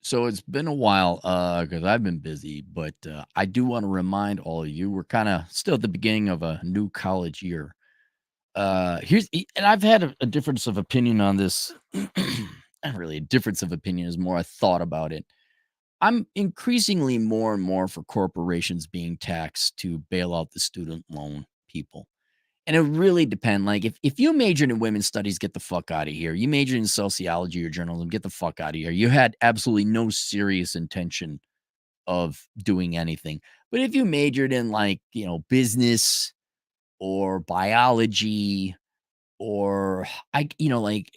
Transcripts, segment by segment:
So it's been a while because I've been busy, but I do want to remind all of you we're kind of still at the beginning of a new college year. And I've had a difference of opinion on this. Not really a difference of opinion, is more a thought about it. I'm increasingly more and more for corporations being taxed to bail out the student loan people. And it really depends. Like if you majored in women's studies, get the fuck out of here. You majored in sociology or journalism, get the fuck out of here. You had absolutely no serious intention of doing anything. But if you majored in like, business or biology or like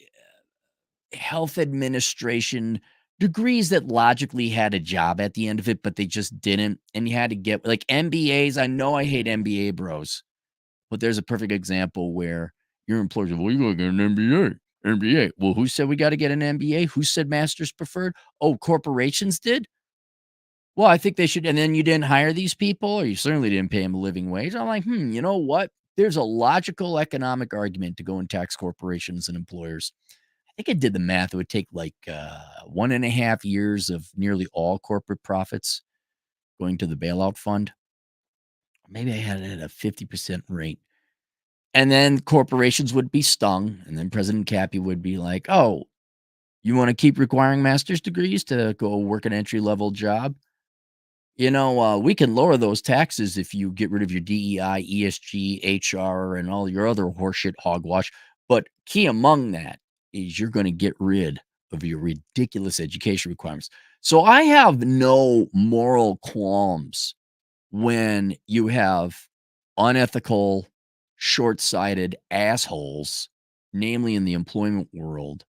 health administration, degrees that logically had a job at the end of it, but they just didn't. And you had to get like MBAs. I know I hate MBA bros, but there's a perfect example where your employer said, "Well, you gotta get an MBA." MBA. Well, who said we got to get an MBA? Who said masters preferred? Oh, corporations did. Well, I think they should. And then you didn't hire these people, or you certainly didn't pay them a living wage. I'm like, you know what? There's a logical economic argument to go and tax corporations and employers. I think I did the math. It would take like 1.5 years of nearly all corporate profits going to the bailout fund. Maybe I had it at a 50% rate. And then corporations would be stung, and then President Cappy would be like, "Oh, you wanna keep requiring master's degrees to go work an entry-level job? We can lower those taxes if you get rid of your DEI, ESG, HR, and all your other horseshit hogwash, but key among that is you're gonna get rid of your ridiculous education requirements." So I have no moral qualms when you have unethical, short-sighted assholes, namely in the employment world,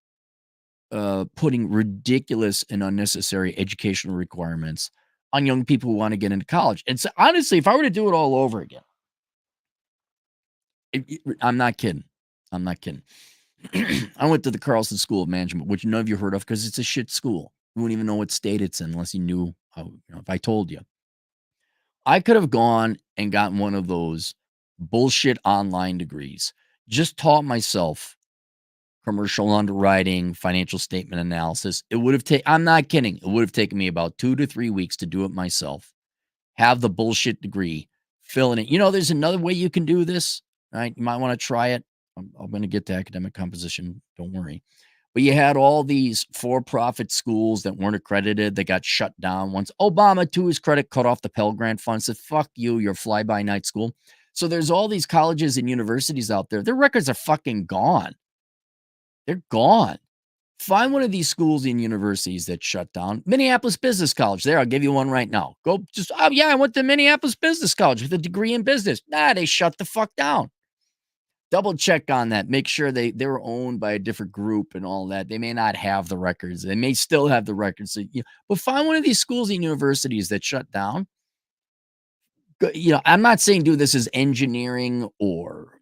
putting ridiculous and unnecessary educational requirements on young people who want to get into college. And so, honestly, if I were to do it all over again, I'm not kidding. I'm not kidding. I went to the Carlson School of Management, which none of you heard of because it's a shit school. You wouldn't even know what state it's in unless you knew how, if I told you. I could have gone and gotten one of those bullshit online degrees, just taught myself commercial underwriting, financial statement analysis. It would have taken, I'm not kidding, it would have taken me about 2 to 3 weeks to do it myself. Have the bullshit degree, fill in it. There's another way you can do this, right? You might want to try it. I'm going to get to academic composition. Don't worry. But you had all these for-profit schools that weren't accredited that got shut down once Obama, to his credit, cut off the Pell Grant fund, said, "Fuck you, you're a fly-by-night school." So there's all these colleges and universities out there. Their records are fucking gone. They're gone. Find one of these schools and universities that shut down. Minneapolis Business College. There, I'll give you one right now. Go just, "Oh, yeah, I went to Minneapolis Business College with a degree in business." Nah, they shut the fuck down. Double check on that. Make sure they were owned by a different group and all that. They may not have the records. They may still have the records. But find one of these schools and universities that shut down. I'm not saying do this as engineering or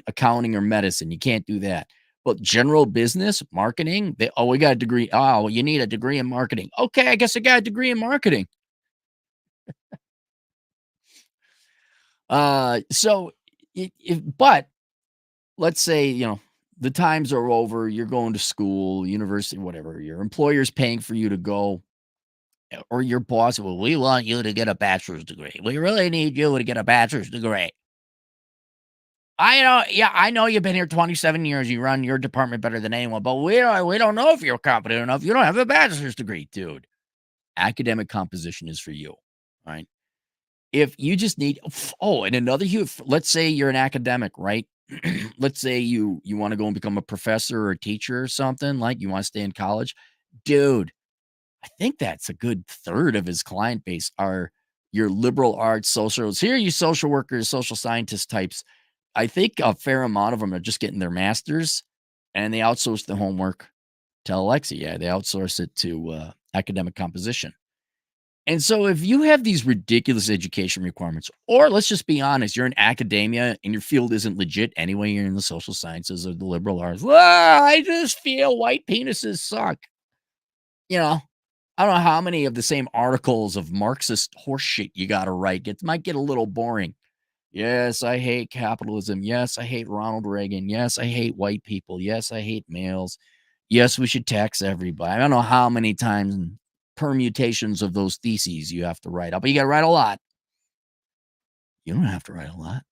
accounting or medicine. You can't do that. But general business, marketing, we got a degree. Oh, well, you need a degree in marketing. Okay, I guess I got a degree in marketing. So, but let's say, the times are over. You're going to school, university, whatever. Your employer's paying for you to go, or your boss, "Well, we want you to get a bachelor's degree. We really need you to get a bachelor's degree." I know, yeah, I know you've been here 27 years. You run your department better than anyone, but we don't know if you're competent enough. You don't have a bachelor's degree, dude. Academic composition is for you, right? If you just need, and another huge, let's say you're an academic, right? Let's say you want to go and become a professor or a teacher or something, like you want to stay in college, dude. I think that's a good third of his client base are your liberal arts, socials. Here, you social workers, social scientist types. I think a fair amount of them are just getting their masters, and they outsource the homework to Alexa. Yeah, they outsource it to academic composition. And so if you have these ridiculous education requirements, or let's just be honest, you're in academia and your field isn't legit anyway, you're in the social sciences or the liberal arts. I just feel white penises suck. I don't know how many of the same articles of Marxist horseshit you got to write. It might get a little boring. Yes, I hate capitalism. Yes, I hate Ronald Reagan. Yes, I hate white people. Yes, I hate males. Yes, we should tax everybody. I don't know how many times permutations of those theses you have to write up. But you got to write a lot. You don't have to write a lot.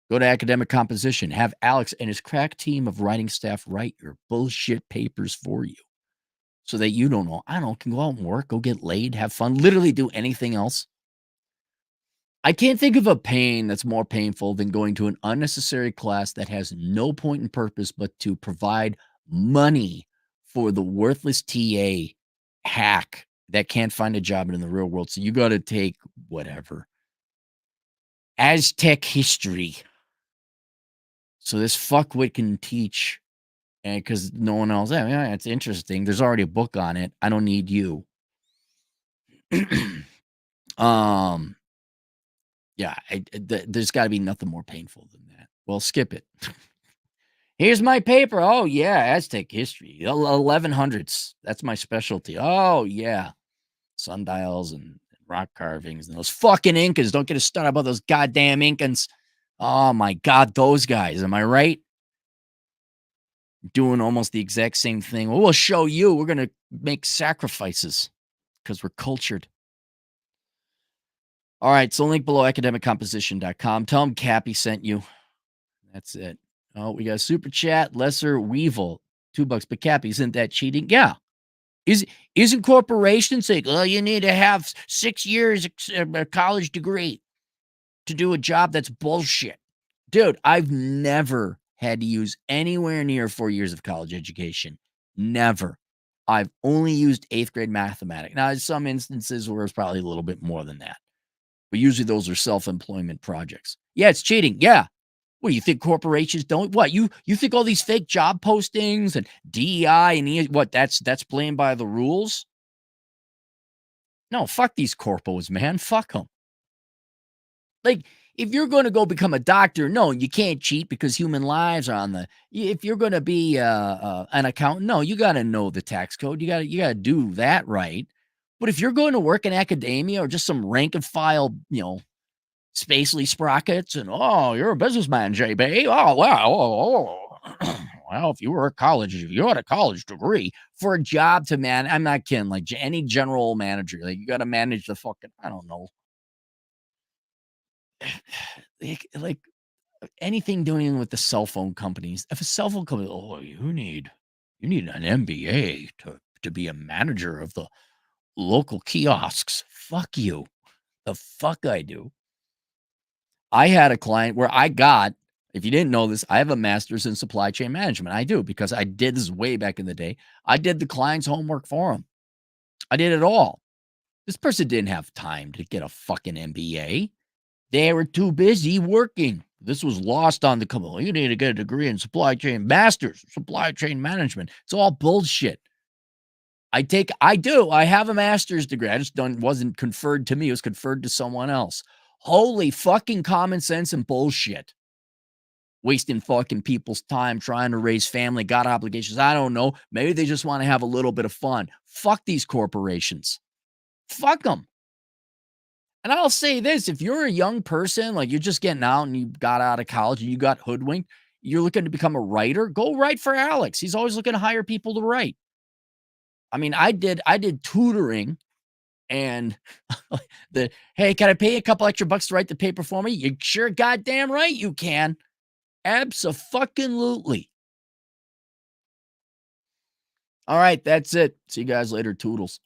Go to academic composition. Have Alex and his crack team of writing staff write your bullshit papers for you so that you don't know. I don't know, can go out and work, go get laid, have fun, literally do anything else. I can't think of a pain that's more painful than going to an unnecessary class that has no point and purpose but to provide money for the worthless TA hack that can't find a job in the real world. So you got to take whatever. Aztec history. So this fuckwit can teach, and because no one else, yeah, it's interesting. There's already a book on it. I don't need you. Yeah, there's got to be nothing more painful than that. Well, skip it. Here's my paper. Oh yeah, Aztec history, 1100s. That's my specialty. Oh yeah, sundials and rock carvings and those fucking Incans. Don't get us started about those goddamn Incans. Oh my God, those guys. Am I right? Doing almost the exact same thing. Well, we'll show you. We're going to make sacrifices because we're cultured. All right. So link below academiccomposition.com. Tell them Cappy sent you. That's it. Oh, we got a super chat. Lesser Weevil, $2. But Cappy, isn't that cheating? Yeah. Isn't corporations saying, oh, you need to have 6 years a college degree to do a job that's bullshit? Dude, I've never had to use anywhere near 4 years of college education. Never. I've only used 8th grade mathematics. Now, in some instances where it's probably a little bit more than that. But usually those are self-employment projects. Yeah, it's cheating. Yeah. What do you think corporations don't? What, you think all these fake job postings and DEI and what, that's playing by the rules? No, fuck these corpos, man. Fuck them. Like, if you're going to go become a doctor, no, you can't cheat because human lives are on the. If you're going to be an accountant, no, you got to know the tax code. You got to do that right. But if you're going to work in academia or just some rank and file, spacely sprockets and you're a businessman, JB. Oh wow, well, if you had a college degree for a job to man, I'm not kidding. Like any general manager, like you got to manage the fucking, I don't know. Like anything doing with the cell phone companies. If a cell phone company, you need an MBA to be a manager of the local kiosks. Fuck you. The fuck I do. I had a client where if you didn't know this, I have a master's in supply chain management. I do because I did this way back in the day. I did the client's homework for him. I did it all. This person didn't have time to get a fucking MBA. They were too busy working. This was lost on the company. You need to get a degree in supply chain, master's, supply chain management. It's all bullshit. I have a master's degree. I just wasn't conferred to me. It was conferred to someone else. Holy fucking common sense and bullshit. Wasting fucking people's time trying to raise family, got obligations. I don't know. Maybe they just want to have a little bit of fun. Fuck these corporations. Fuck them. And I'll say this, if you're a young person, like you're just getting out and you got out of college and you got hoodwinked, you're looking to become a writer, go write for Alex. He's always looking to hire people to write. I mean, I did tutoring and hey, can I pay you a couple extra bucks to write the paper for me? You sure goddamn right you can. Abso-fucking-lutely. All right, that's it. See you guys later. Toodles.